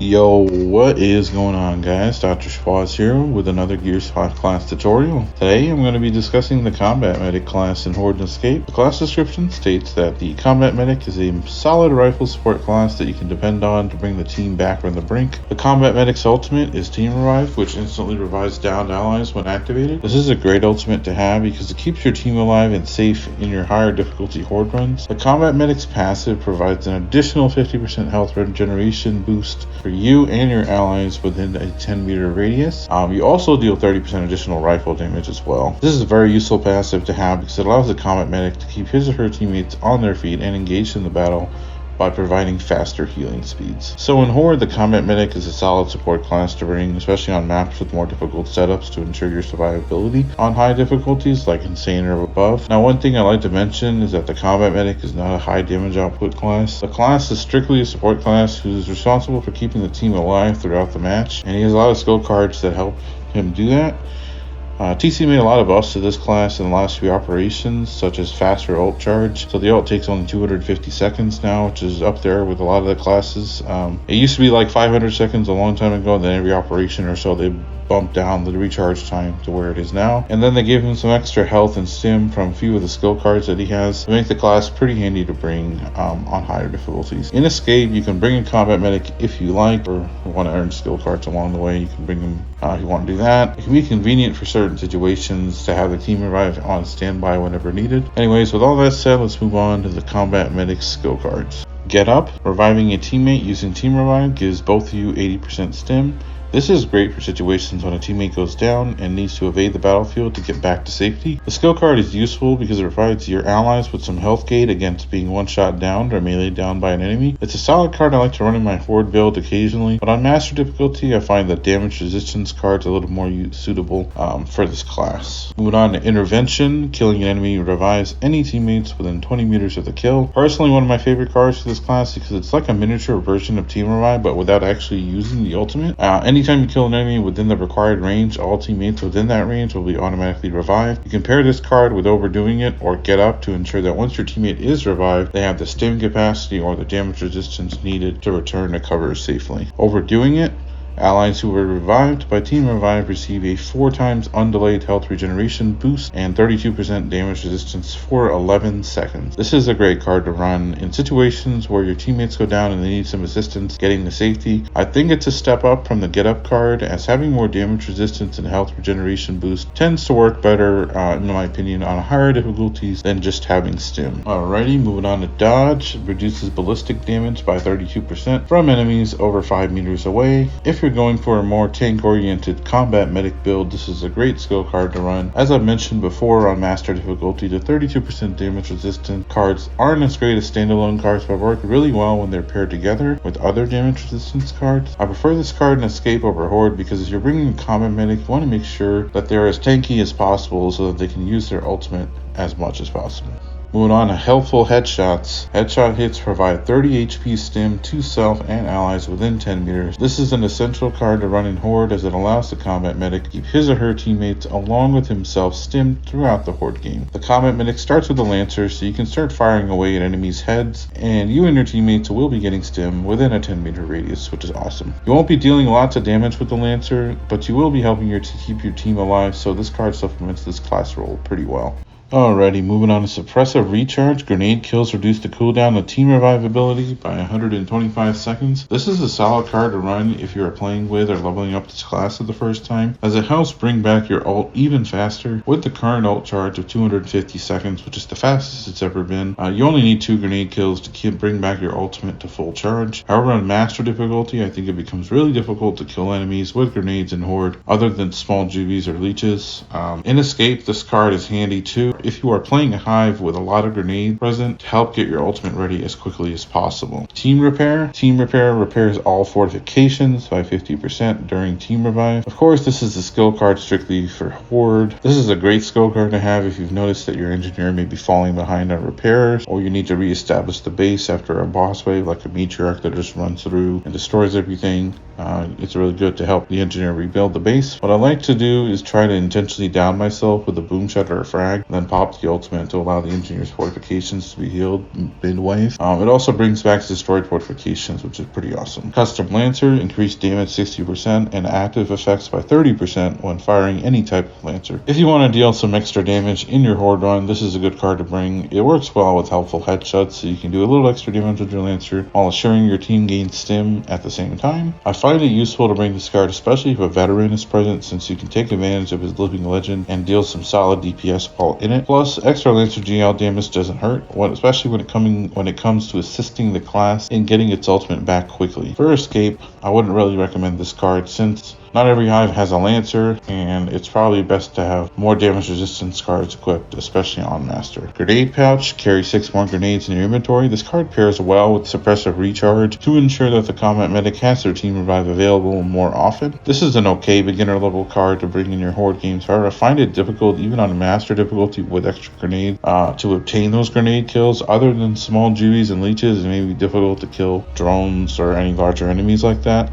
Yo, what is going on, guys? Dr. Schwaz here with another Gears 5 class tutorial. Today I'm going to be discussing the Combat Medic class in Horde and Escape. The class description states that the Combat Medic is a solid rifle support class that you can depend on to bring the team back from the brink. The Combat Medic's ultimate is Team Revive, which instantly revives downed allies when activated. This is a great ultimate to have because it keeps your team alive and safe in your higher difficulty Horde runs. The Combat Medic's passive provides an additional 50% health regeneration boost for you and your allies within a 10-meter radius. You also deal 30% additional rifle damage as well. This is a very useful passive to have because it allows the Combat Medic to keep his or her teammates on their feet and engaged in the battle by providing faster healing speeds. So in Horde, the Combat Medic is a solid support class to bring, especially on maps with more difficult setups to ensure your survivability on high difficulties like Insane or above. Now, one thing I like to mention is that the Combat Medic is not a high damage output class. The class is strictly a support class who is responsible for keeping the team alive throughout the match, and he has a lot of skill cards that help him do that. TC made a lot of buffs to this class in the last few operations, such as faster ult charge. So the ult takes only 250 seconds now, which is up there with a lot of the classes. It used to be like 500 seconds a long time ago, and then every operation or so they bumped down the recharge time to where it is now. And then they gave him some extra health and stim from a few of the skill cards that he has to make the class pretty handy to bring on higher difficulties. In Escape, you can bring a Combat Medic if you like, or want to earn skill cards along the way. You can bring him if you want to do that. It can be convenient for certain situations to have the team revive on standby whenever needed. Anyways, with all that said, let's move on to the Combat Medic skill cards. Get Up. Reviving a teammate using Team Revive gives both of you 80% stim. This is great for situations when a teammate goes down and needs to evade the battlefield to get back to safety. The skill card is useful because it provides your allies with some health gate against being one-shot downed or melee downed by an enemy. It's a solid card I like to run in my Horde build occasionally, but on Master difficulty I find that damage resistance cards a little more suitable for this class. Moving on to Intervention. Killing an enemy revives any teammates within 20 meters of the kill. Personally, one of my favorite cards for this class because it's like a miniature version of Team Revive, but without actually using the ultimate. Anytime you kill an enemy within the required range, all teammates within that range will be automatically revived. You can pair this card with Overdoing It or Get Up to ensure that once your teammate is revived, they have the stim capacity or the damage resistance needed to return to cover safely. Overdoing It. Allies who were revived by Team Revive receive a 4 times undelayed health regeneration boost and 32% damage resistance for 11 seconds. This is a great card to run in situations where your teammates go down and they need some assistance getting to safety. I think it's a step up from the Get Up card, as having more damage resistance and health regeneration boost tends to work better, in my opinion, on higher difficulties than just having stim. Alrighty, moving on to Dodge. Reduces ballistic damage by 32% from enemies over 5 meters away. If you're going for a more tank-oriented Combat Medic build, this is a great skill card to run. As I've mentioned before on Master difficulty, the 32% damage resistant cards aren't as great as standalone cards, but work really well when they're paired together with other damage resistance cards. I prefer this card in Escape over Horde because if you're bringing a Combat Medic, you want to make sure that they're as tanky as possible so that they can use their ultimate as much as possible. Moving on to Helpful Headshots. Headshot hits provide 30 HP stim to self and allies within 10 meters. This is an essential card to run in Horde as it allows the Combat Medic to keep his or her teammates along with himself stimmed throughout the Horde game. The Combat Medic starts with the Lancer, so you can start firing away at enemies' heads, and you and your teammates will be getting stim within a 10-meter radius, which is awesome. You won't be dealing lots of damage with the Lancer, but you will be helping to keep your team alive, so this card supplements this class role pretty well. Alrighty, moving on to Suppressive Recharge. Grenade kills reduce the cooldown of Team Revive ability by 125 seconds. This is a solid card to run if you are playing with or leveling up this class for the first time, as it helps bring back your ult even faster. With the current ult charge of 250 seconds, which is the fastest it's ever been, you only need 2 grenade kills to bring back your ultimate to full charge. However, on Master difficulty, I think it becomes really difficult to kill enemies with grenades in Horde, other than small juvies or leeches. In Escape, this card is handy too if you are playing a hive with a lot of grenade present to help get your ultimate ready as quickly as possible. Team Repair. Team Repair repairs all fortifications by 50% during Team Revive. Of course, this is a skill card strictly for Horde. This is a great skill card to have if you've noticed that your engineer may be falling behind on repairs, or you need to reestablish the base after a boss wave like a meteoric that just runs through and destroys everything. It's really good to help the engineer rebuild the base. What I like to do is try to intentionally down myself with a boom shot or a frag, and then pop the ultimate to allow the engineer's fortifications to be healed mid-wave. It also brings back destroyed fortifications, which is pretty awesome. Custom Lancer, increased damage 60% and active effects by 30% when firing any type of Lancer. If you want to deal some extra damage in your Horde run, this is a good card to bring. It works well with helpful headshots, so you can do a little extra damage with your Lancer while assuring your team gains stim at the same time. I find it useful to bring this card, especially if a veteran is present, since you can take advantage of his living legend and deal some solid DPS while in it. Plus, extra Lancer GL damage doesn't hurt, especially when it comes to assisting the class in getting its ultimate back quickly. For escape, I wouldn't really recommend this card since not every hive has a Lancer, and it's probably best to have more damage resistance cards equipped, especially on Master. Grenade Pouch, carry 6 more grenades in your inventory. This card pairs well with Suppressive Recharge to ensure that the combat medic has their team revive available more often. This is an okay beginner level card to bring in your Horde games. However, I find it difficult, even on Master difficulty with extra grenade, to obtain those grenade kills. Other than small Jewies and leeches, it may be difficult to kill drones or any larger enemies like that.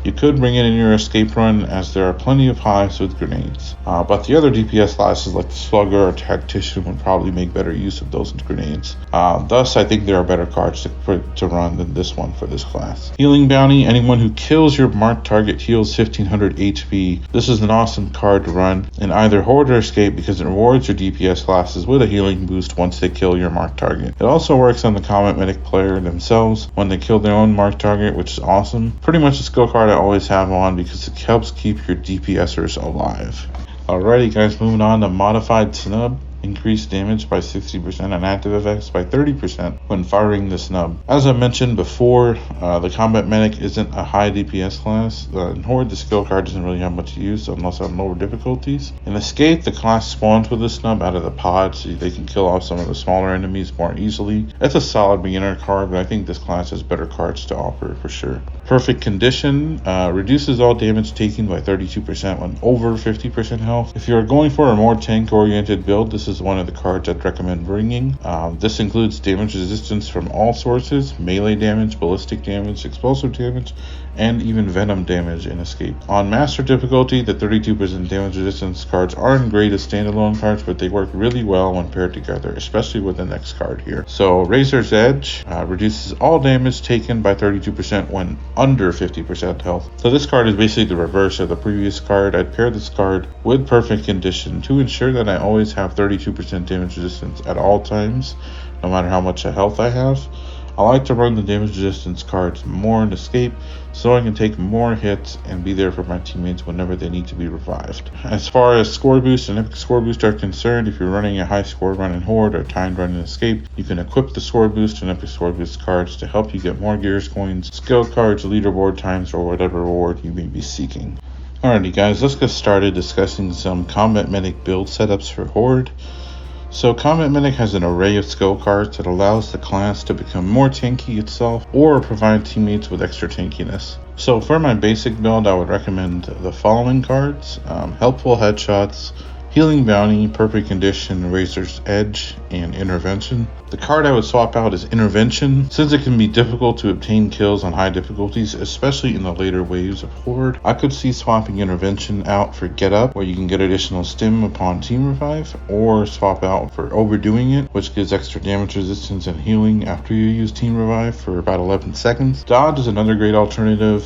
You could bring it in your escape run, as there are plenty of hives with grenades. But the other DPS classes like the Slugger or Tactician would probably make better use of those grenades. Thus, I think there are better cards to run than this one for this class. Healing Bounty, anyone who kills your marked target heals 1500 HP. This is an awesome card to run in either Horde or Escape because it rewards your DPS classes with a healing boost once they kill your marked target. It also works on the combat medic player themselves when they kill their own marked target, which is awesome. Pretty much a skill card I always have on because it helps keep your DPSers alive. Alrighty guys, moving on to Modified Snub. Increased damage by 60% and active effects by 30% when firing the snub. As I mentioned before, the combat medic isn't a high DPS class. In Horde, the skill card doesn't really have much use unless on lower difficulties. In Escape, the class spawns with the snub out of the pod, so they can kill off some of the smaller enemies more easily. It's a solid beginner card, but I think this class has better cards to offer for sure. Perfect Condition reduces all damage taken by 32% when over 50% health. If you're going for a more tank-oriented build, this is one of the cards I'd recommend bringing. This includes damage resistance from all sources, melee damage, ballistic damage, explosive damage, and even venom damage in Escape. On Master difficulty, the 32% damage resistance cards aren't great as standalone cards, but they work really well when paired together, especially with the next card here. So Razor's Edge reduces all damage taken by 32% when under 50% health. So this card is basically the reverse of the previous card. I'd pair this card with Perfect Condition to ensure that I always have 32% damage resistance at all times, no matter how much health I have. I like to run the damage resistance cards more in Escape so I can take more hits and be there for my teammates whenever they need to be revived. As far as score boost and epic score boost are concerned, if you're running a high score run in Horde or timed run in Escape, you can equip the score boost and epic score boost cards to help you get more Gears coins, skill cards, leaderboard times, or whatever reward you may be seeking. Alrighty guys, let's get started discussing some combat medic build setups for Horde. So Combat Medic has an array of skill cards that allows the class to become more tanky itself or provide teammates with extra tankiness. So for my basic build, I would recommend the following cards: Helpful Headshots, Healing Bounty, Perfect Condition, Razor's Edge, and Intervention. The card I would swap out is Intervention, since it can be difficult to obtain kills on high difficulties, especially in the later waves of Horde. I could see swapping Intervention out for Get Up, where you can get additional stim upon team revive, or swap out for Overdoing It, which gives extra damage resistance and healing after you use team revive for about 11 seconds. Dodge is another great alternative,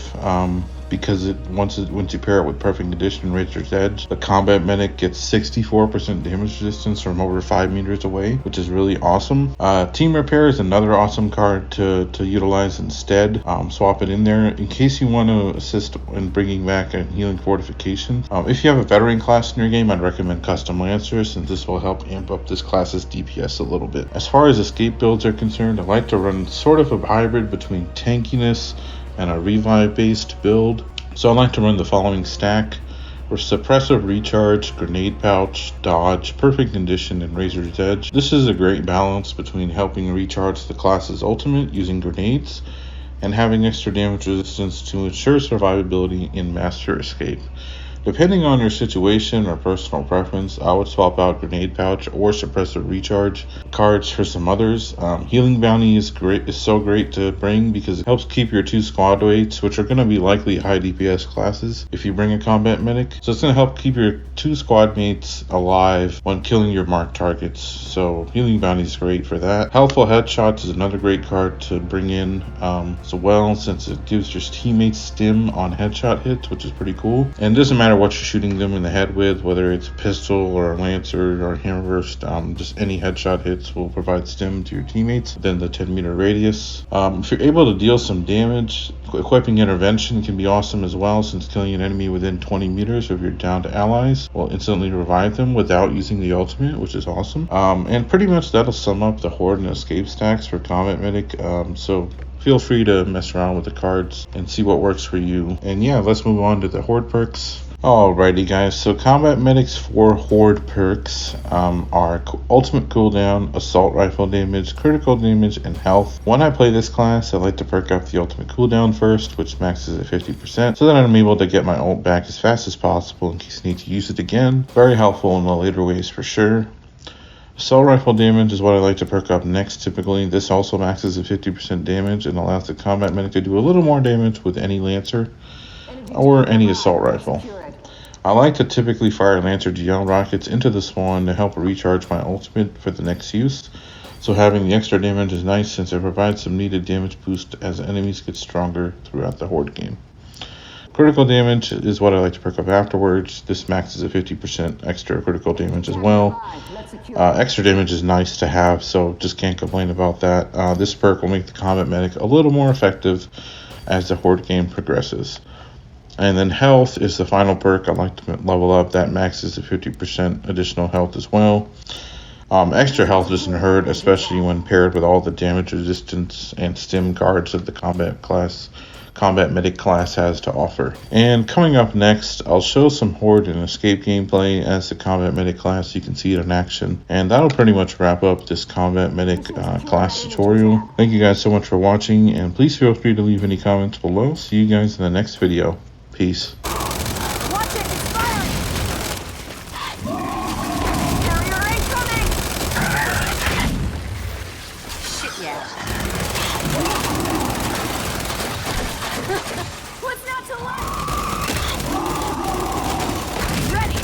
because once you pair it with Perfect Condition and Razor's Edge, the combat medic gets 64% damage resistance from over 5 meters away, which is really awesome. Team Repair is another awesome card to utilize instead. Swap it in there in case you want to assist in bringing back a healing fortification. If you have a veteran class in your game, I'd recommend Custom Lancer, since this will help amp up this class's DPS a little bit. As far as escape builds are concerned, I like to run sort of a hybrid between tankiness and a revive based build. So I like to run the following stack: for Suppressive Recharge, Grenade Pouch, Dodge, Perfect Condition, and Razor's Edge. This is a great balance between helping recharge the class's ultimate using grenades and having extra damage resistance to ensure survivability in Master Escape. Depending on your situation or personal preference, I would swap out Grenade Pouch or Suppressor Recharge cards for some others. Healing Bounty is so great to bring because it helps keep your 2 squad weights, which are going to be likely high DPS classes if you bring a combat medic. So it's going to help keep your 2 squad mates alive when killing your marked targets. So Healing Bounty is great for that. Healthful Headshots is another great card to bring in as well, since it gives your teammates stim on headshot hits, which is pretty cool. And it doesn't matter what you're shooting them in the head with, whether it's a pistol or a lancer or hammerburst, just any headshot hits will provide stim to your teammates within the 10-meter radius. If you're able to deal some damage, equipping Intervention can be awesome as well, since killing an enemy within 20 meters if you're down to allies will instantly revive them without using the ultimate, which is awesome. And pretty much that'll sum up the Horde and Escape stacks for Combat Medic. So feel free to mess around with the cards and see what works for you. And yeah, let's move on to the Horde Perks. Alrighty guys, so Combat Medics for Horde Perks are Ultimate Cooldown, Assault Rifle Damage, Critical Damage, and Health. When I play this class, I like to perk up the Ultimate Cooldown first, which maxes at 50%, so that I'm able to get my ult back as fast as possible in case I need to use it again. Very helpful in the later ways for sure. Assault Rifle Damage is what I like to perk up next typically. This also maxes at 50% damage and allows the Combat Medic to do a little more damage with any Lancer or any Assault Rifle. I like to typically fire Lancer GL rockets into the spawn to help recharge my ultimate for the next use. So having the extra damage is nice since it provides some needed damage boost as enemies get stronger throughout the Horde game. Critical damage is what I like to perk up afterwards. This maxes at 50% extra critical damage as well. Extra damage is nice to have, so just can't complain about that. This perk will make the Combat Medic a little more effective as the Horde game progresses. And then Health is the final perk I like to level up. That maxes at 50% additional health as well. Extra health doesn't hurt, especially when paired with all the damage resistance and stim cards that the Combat Medic class has to offer. And coming up next, I'll show some Horde and Escape gameplay as the Combat Medic class. You can see it in action. And that'll pretty much wrap up this Combat Medic class tutorial. Thank you guys so much for watching, and please feel free to leave any comments below. See you guys in the next video. Peace. Watch it, it's firing! Carrier incoming! Shit, yeah. What's not to like? Ready!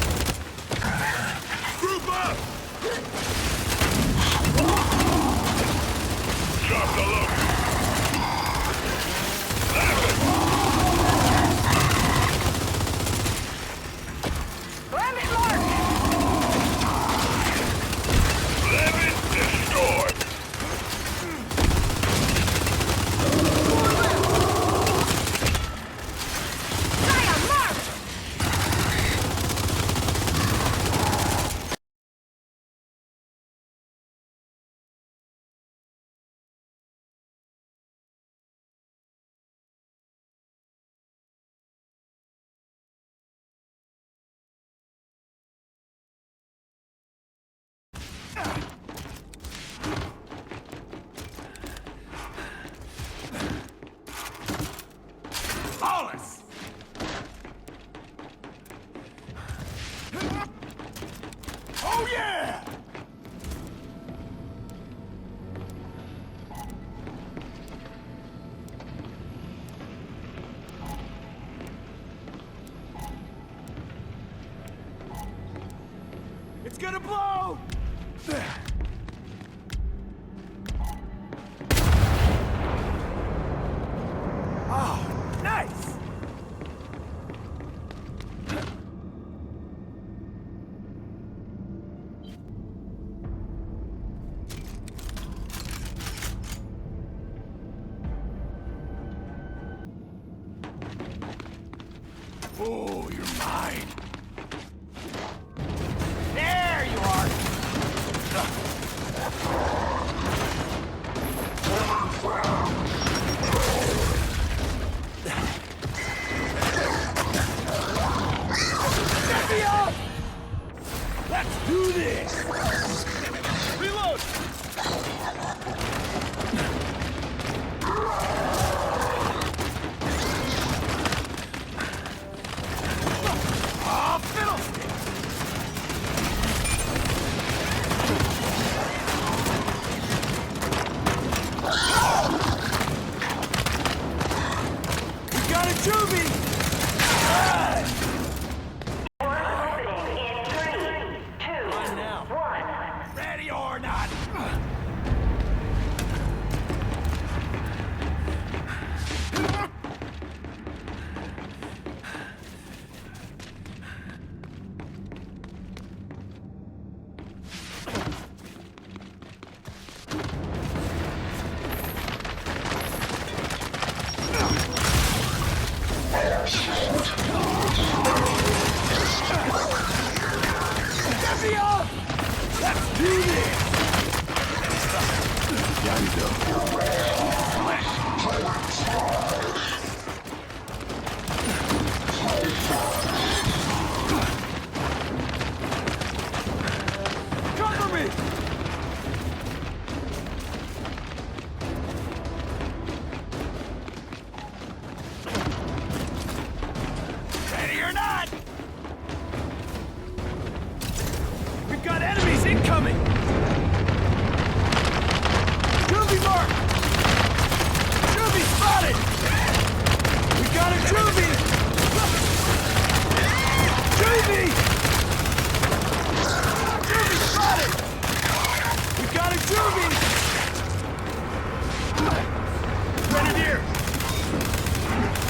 Group up! Drop the look! Oh yeah! It's gonna blow! Oh, nice! Oh, you're mine. There you are. Get me up! Let's do this. Reload. On now. Ready or not. Get me up! Let's do this! Cover me! Ready or not! We've got enemies incoming! Juvie mark! Juvie spotted! We got a Juvie! Juvie! Juvie spotted! We got a Juvie! Grenadier!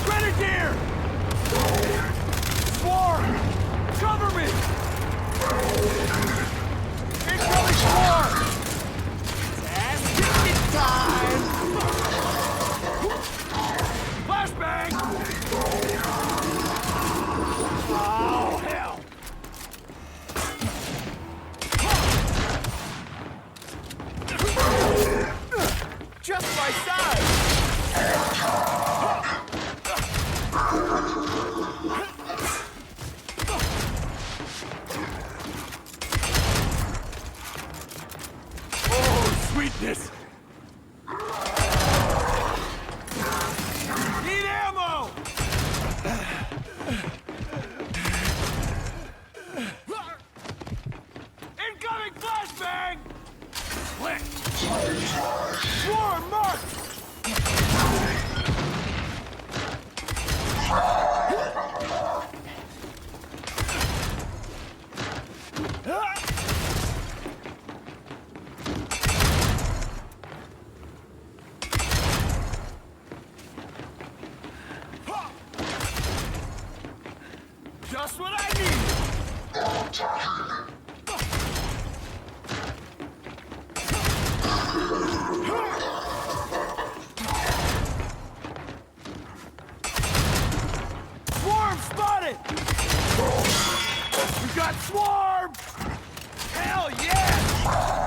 Grenadier! Swarm! Cover me! Incoming swarm! Ass time! Flashbang! Oh, hell! Just my size! Oh, sweetness! Need ammo! Incoming flashbang! Click! Swarm mark! Just what I need! Swarm spotted! We got swarm! Hell yeah!